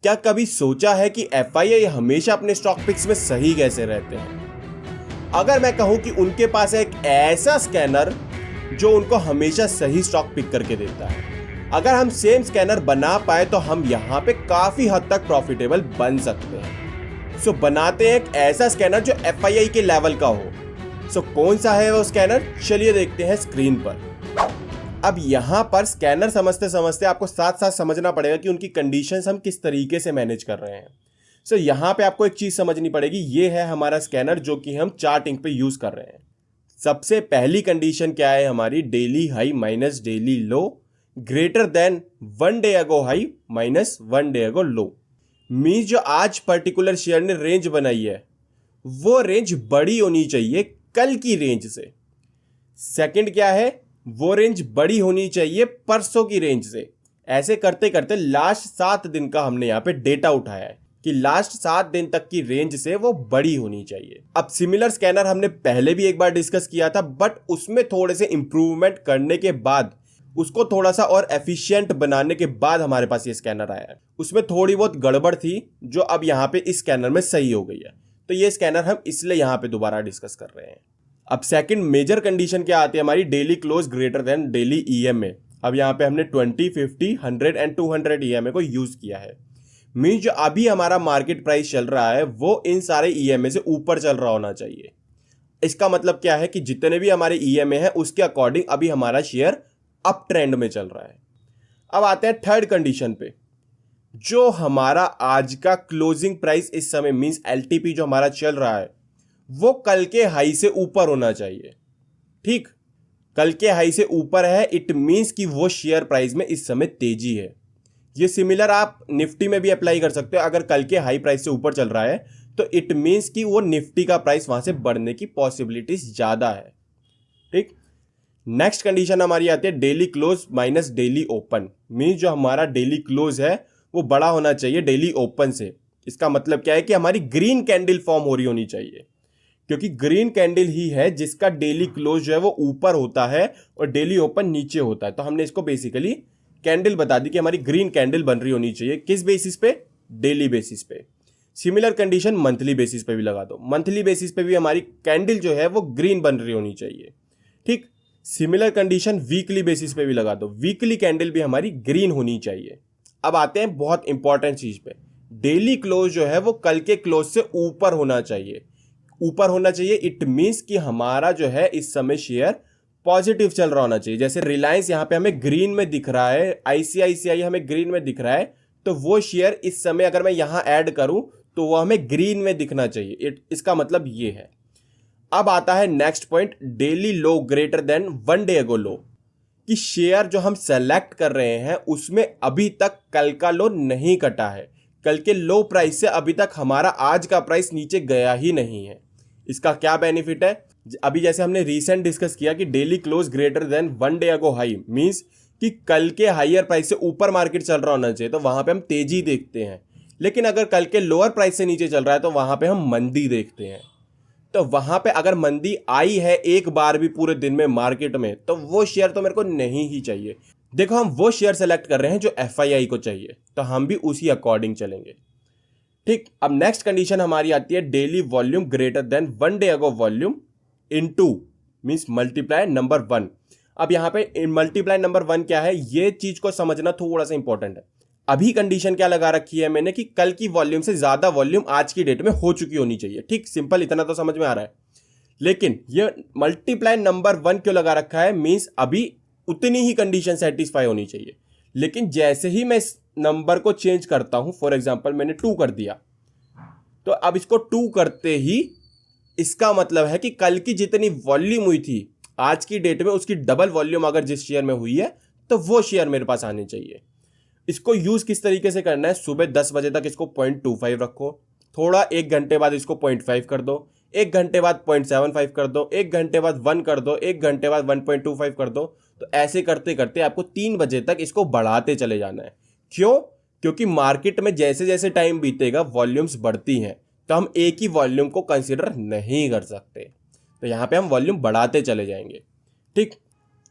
क्या कभी सोचा है कि एफआईआई हमेशा अपने स्टॉक पिक्स में सही कैसे रहते हैं? अगर मैं कहूं कि उनके पास है एक ऐसा स्कैनर जो उनको हमेशा सही स्टॉक पिक करके देता है, अगर हम सेम स्कैनर बना पाए तो हम यहाँ पे काफी हद तक प्रॉफिटेबल बन सकते हैं। सो बनाते हैं एक ऐसा स्कैनर जो एफआईआई के लेवल का हो। सो कौन सा है वो स्कैनर, चलिए देखते हैं स्क्रीन पर। अब यहाँ पर स्कैनर समझते समझते आपको साथ साथ समझना पड़ेगा कि उनकी कंडीशंस हम किस तरीके से मैनेज कर रहे हैं। सो यहाँ पे आपको एक चीज समझनी पड़ेगी, ये है हमारा स्कैनर जो कि हम चार्टिंग पे यूज कर रहे हैं। सबसे पहली कंडीशन क्या है हमारी, डेली हाई माइनस डेली लो greater than 1 day ago high minus 1 day अगो लो। मीन्स जो आज पर्टिकुलर शेयर ने रेंज बनाई है वो रेंज बड़ी होनी चाहिए कल की रेंज से। सेकंड क्या है, वो रेंज बड़ी होनी चाहिए परसों की रेंज से। ऐसे करते करते लास्ट 7 दिन का हमने यहाँ पे डेटा उठाया है कि लास्ट 7 दिन तक की रेंज से वो बड़ी होनी चाहिए। अब सिमिलर स्कैनर हमने पहले भी एक बार डिस्कस किया था, बट उसमें थोड़े से इंप्रूवमेंट करने के बाद, उसको थोड़ा सा और एफिशिएंट बनाने के बाद हमारे पास ये स्कैनर आया है। उसमें थोड़ी बहुत गड़बड़ थी जो अब यहाँ पे इस स्कैनर में सही हो गई है। तो ये स्कैनर हम इसलिए यहाँ पे दोबारा डिस्कस कर रहे हैं। अब सेकंड मेजर कंडीशन क्या आती है हमारी, daily close greater then daily EMA. अब यहाँ पे हमने 20, 50, 100 एंड 200 ईएमए को यूज किया है। मीन्स जो अभी हमारा मार्केट प्राइस चल रहा है वो इन सारे ईएमए से ऊपर चल रहा होना चाहिए। इसका मतलब क्या है कि जितने भी हमारे ईएमए हैं उसके अकॉर्डिंग अभी हमारा शेयर अप ट्रेंड में चल रहा है। अब आते हैं थर्ड कंडीशन पे, जो हमारा आज का क्लोजिंग प्राइस इस समय मींस एलटीपी जो हमारा चल रहा है वो कल के हाई से ऊपर होना चाहिए। ठीक, कल के हाई से ऊपर है, इट मींस कि वो शेयर प्राइस में इस समय तेजी है। ये सिमिलर आप निफ्टी में भी अप्लाई कर सकते हो। अगर कल के हाई प्राइस से ऊपर चल रहा है तो इट मींस कि वो निफ्टी का प्राइस वहां से बढ़ने की पॉसिबिलिटीज ज्यादा है। ठीक, नेक्स्ट कंडीशन हमारी आती है daily close minus daily open. Means जो हमारा डेली क्लोज है वो बड़ा होना चाहिए डेली ओपन से। इसका मतलब क्या है कि हमारी ग्रीन कैंडल फॉर्म हो रही होनी चाहिए, क्योंकि ग्रीन कैंडल ही है जिसका डेली क्लोज जो है वो ऊपर होता है और डेली ओपन नीचे होता है। तो हमने इसको बेसिकली कैंडल बता दी कि हमारी ग्रीन कैंडल बन रही होनी चाहिए। किस बेसिस पे, डेली बेसिस पे। सिमिलर कंडीशन मंथली बेसिस पे भी लगा दो। मंथली बेसिस पे भी हमारी कैंडल जो है वो ग्रीन बन रही होनी चाहिए। ठीक, सिमिलर कंडीशन वीकली बेसिस पे भी लगा दो। वीकली कैंडल भी हमारी ग्रीन होनी चाहिए। अब आते हैं बहुत इंपॉर्टेंट चीज पे, डेली क्लोज जो है वो कल के क्लोज से ऊपर होना चाहिए। ऊपर होना चाहिए इट मींस कि हमारा जो है इस समय शेयर पॉजिटिव चल रहा होना चाहिए। जैसे रिलायंस यहाँ पे हमें ग्रीन में दिख रहा है, आईसीआईसीआई हमें ग्रीन में दिख रहा है, तो वो शेयर इस समय अगर मैं यहाँ ऐड करूं तो वो हमें ग्रीन में दिखना चाहिए। इसका मतलब ये है। अब आता है नेक्स्ट पॉइंट, डेली लो ग्रेटर देन 1 डे अगो लो। कि शेयर जो हम सेलेक्ट कर रहे हैं उसमें अभी तक कल का लो नहीं कटा है। कल के लो प्राइस से अभी तक हमारा आज का प्राइस नीचे गया ही नहीं है। इसका क्या बेनिफिट है, अभी जैसे हमने रीसेंट डिस्कस किया कि daily close greater than 1 day ago high means कि कल के हायर प्राइस से ऊपर मार्केट चल रहा होना चाहिए, तो वहां पे हम तेजी देखते हैं। लेकिन अगर कल के लोअर प्राइस से नीचे चल रहा है तो वहां पे हम मंदी देखते हैं। तो वहां पे अगर मंदी आई है एक बार भी पूरे दिन में मार्केट में, तो वो शेयर तो मेरे को नहीं ही चाहिए। देखो, हम वो शेयर सेलेक्ट कर रहे हैं जो एफआईआई को चाहिए, तो हम भी उसी अकॉर्डिंग चलेंगे। ठीक, अब नेक्स्ट कंडीशन हमारी आती है daily volume greater than 1 day ago volume into means multiply number 1। अब यहाँ पे मल्टीप्लाई नंबर 1 क्या है, ये चीज को समझना थोड़ा सा इंपॉर्टेंट है। अभी कंडीशन क्या लगा रखी है मैंने कि कल की वॉल्यूम से ज्यादा वॉल्यूम आज की डेट में हो चुकी होनी चाहिए। ठीक, सिंपल, इतना तो समझ में आ रहा है। लेकिन ये मल्टीप्लाई नंबर 1 क्यों लगा रखा है, मींस अभी उतनी ही कंडीशन सेटिस्फाई होनी चाहिए। लेकिन जैसे ही मैं इस नंबर को चेंज करता हूं, फॉर एग्जांपल मैंने 2 कर दिया, तो अब इसको 2 करते ही इसका मतलब है कि कल की जितनी वॉल्यूम हुई थी आज की डेट में उसकी डबल वॉल्यूम अगर जिस शेयर में हुई है तो वो शेयर मेरे पास आने चाहिए। इसको यूज किस तरीके से करना है, सुबह 10 बजे तक इसको 0.25 रखो, थोड़ा 1 घंटे बाद इसको 0.5 कर दो, 1 घंटे बाद 0.75 कर दो, 1 घंटे बाद 1 कर दो, 1 घंटे बाद 1.25 कर दो। तो ऐसे करते करते आपको 3 बजे तक इसको बढ़ाते चले जाना है। क्यों, क्योंकि मार्केट में जैसे जैसे टाइम बीतेगा वॉल्यूम्स बढ़ती हैं, तो हम एक ही वॉल्यूम को कंसिडर नहीं कर सकते। तो यहाँ पे हम वॉल्यूम बढ़ाते चले जाएंगे। ठीक,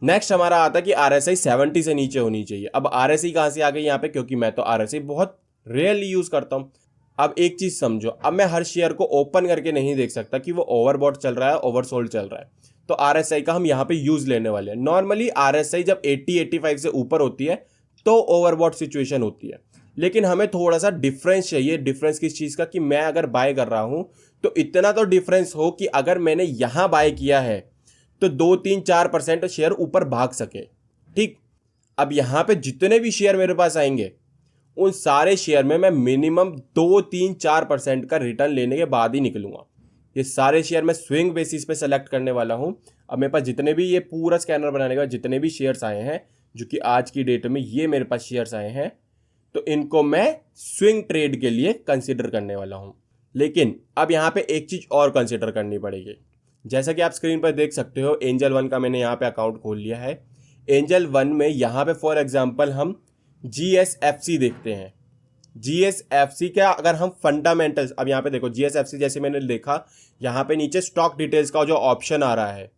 नेक्स्ट हमारा आता है कि आरएसआई 70 से नीचे होनी चाहिए। अब आरएसआई कहाँ से आ गई यहाँ पे, क्योंकि मैं तो आरएसआई बहुत रेयरली यूज़ करता हूँ। अब एक चीज़ समझो, अब मैं हर शेयर को ओपन करके नहीं देख सकता कि वो ओवरबॉट चल रहा है, ओवरसोल्ड चल रहा है। तो RSI का हम यहाँ पे यूज़ लेने वाले हैं। नॉर्मली RSI जब 80-85 से ऊपर होती है तो ओवरबॉट सिचुएशन होती है, लेकिन हमें थोड़ा सा डिफरेंस चाहिए। डिफरेंस किस चीज़ का, कि मैं अगर बाय कर रहा हूँ तो इतना तो डिफरेंस हो कि अगर मैंने यहाँ बाय किया है तो 2-3-4% शेयर ऊपर भाग सके। ठीक, अब यहाँ पे जितने भी शेयर मेरे पास आएंगे उन सारे शेयर में मैं मिनिमम 2-3-4% का रिटर्न लेने के बाद ही निकलूंगा। ये सारे शेयर मैं स्विंग बेसिस पे सेलेक्ट करने वाला हूँ। अब मेरे पास जितने भी ये पूरा स्कैनर बनाने के बाद जितने भी शेयर्स आए हैं, जो कि आज की डेट में ये मेरे पास शेयर्स आए हैं, तो इनको मैं स्विंग ट्रेड के लिए कंसिडर करने वाला हूँ। लेकिन अब यहाँ पे एक चीज़ और कंसिडर करनी पड़ेगी। जैसा कि आप स्क्रीन पर देख सकते हो, एंजल वन का मैंने यहाँ पे अकाउंट खोल लिया है। एंजल वन में यहाँ पे फॉर एग्जांपल हम GSFC देखते हैं। GSFC का अगर हम फंडामेंटल्स, अब यहाँ पे देखो GSFC जैसे मैंने देखा, यहाँ पे नीचे स्टॉक डिटेल्स का जो ऑप्शन आ रहा है,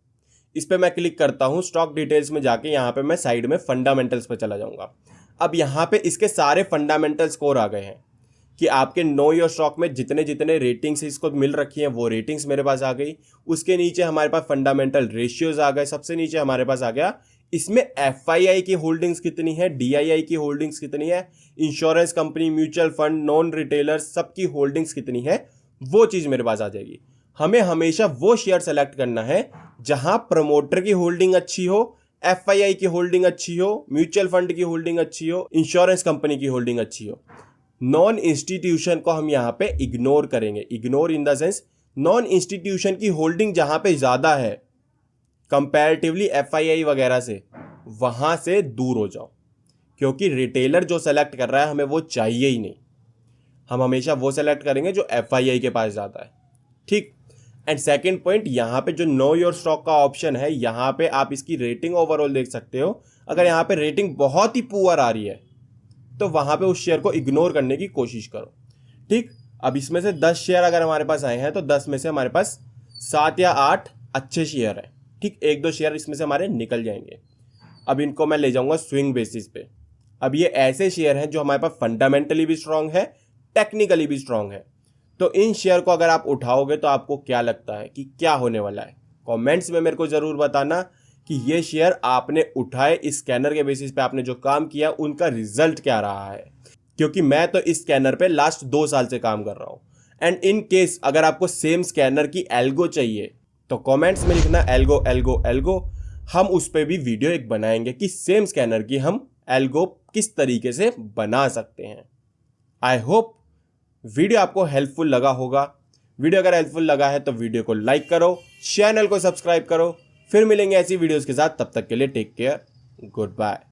इस पर मैं क्लिक करता हूँ। स्टॉक डिटेल्स में जाके यहाँ पे मैं साइड में फंडामेंटल्स पे चला जाऊँगा। अब यहाँ पे इसके सारे फंडामेंटल स्कोर आ गए हैं कि आपके नो योर स्टॉक में जितने जितने रेटिंग्स इसको मिल रखी हैं वो रेटिंग्स मेरे पास आ गई। उसके नीचे हमारे पास फंडामेंटल रेशियोज आ गए। सबसे नीचे हमारे पास आ गया इसमें FII की होल्डिंग्स कितनी है, DII की होल्डिंग्स कितनी है, insurance company, mutual fund, non retailers, सबकी होल्डिंग्स कितनी है, वो चीज़ मेरे पास आ जाएगी। हमें हमेशा वो शेयर सेलेक्ट करना है जहां प्रमोटर की होल्डिंग अच्छी हो, FII की होल्डिंग अच्छी हो, म्यूचुअल फंड की होल्डिंग अच्छी हो, इंश्योरेंस कंपनी की होल्डिंग अच्छी हो। नॉन इंस्टीट्यूशन को हम यहाँ पे इग्नोर करेंगे। Ignore in the sense, non institution की होल्डिंग जहां पे ज़्यादा है कंपैरेटिवली FII वगैरह से, वहां से दूर हो जाओ, क्योंकि रिटेलर जो सेलेक्ट कर रहा है हमें वो चाहिए ही नहीं। हम हमेशा वो सेलेक्ट करेंगे जो FII के पास जाता है। ठीक, एंड सेकंड पॉइंट, यहाँ पे जो नो योर स्टॉक का ऑप्शन है, यहाँ पे आप इसकी रेटिंग ओवरऑल देख सकते हो। अगर यहाँ पे रेटिंग बहुत ही पुअर आ रही है तो वहाँ पे उस शेयर को इग्नोर करने की कोशिश करो। ठीक, अब इसमें से 10 शेयर अगर हमारे पास आए हैं तो 10 में से हमारे पास 7 या 8 अच्छे शेयर हैं। ठीक, 1-2 शेयर इसमें से हमारे निकल जाएंगे। अब इनको मैं ले जाऊंगा स्विंग बेसिस पे। अब ये ऐसे शेयर हैं जो हमारे पास फंडामेंटली भी स्ट्रांग है, टेक्निकली भी स्ट्रांग है। तो इन शेयर को अगर आप उठाओगे तो आपको क्या लगता है कि क्या होने वाला है? कमेंट्स में मेरे को ज़रूर बताना कि ये शेयर आपने उठाए, इस स्कैनर के बेसिस पे आपने जो काम किया उनका रिजल्ट क्या रहा है, क्योंकि मैं तो इस स्कैनर पे लास्ट 2 साल से काम कर रहा हूँ। एंड इन केस अगर आपको सेम स्कैनर की एल्गो चाहिए तो कमेंट्स में लिखना एल्गो एल्गो एल्गो। हम उस पर भी वीडियो एक बनाएंगे कि सेम स्कैनर की हम एल्गो किस तरीके से बना सकते हैं। आई होप वीडियो आपको हेल्पफुल लगा होगा। वीडियो अगर हेल्पफुल लगा है तो वीडियो को लाइक करो, चैनल को सब्सक्राइब करो। फिर मिलेंगे ऐसी वीडियोस के साथ, तब तक के लिए टेक केयर, गुड बाय।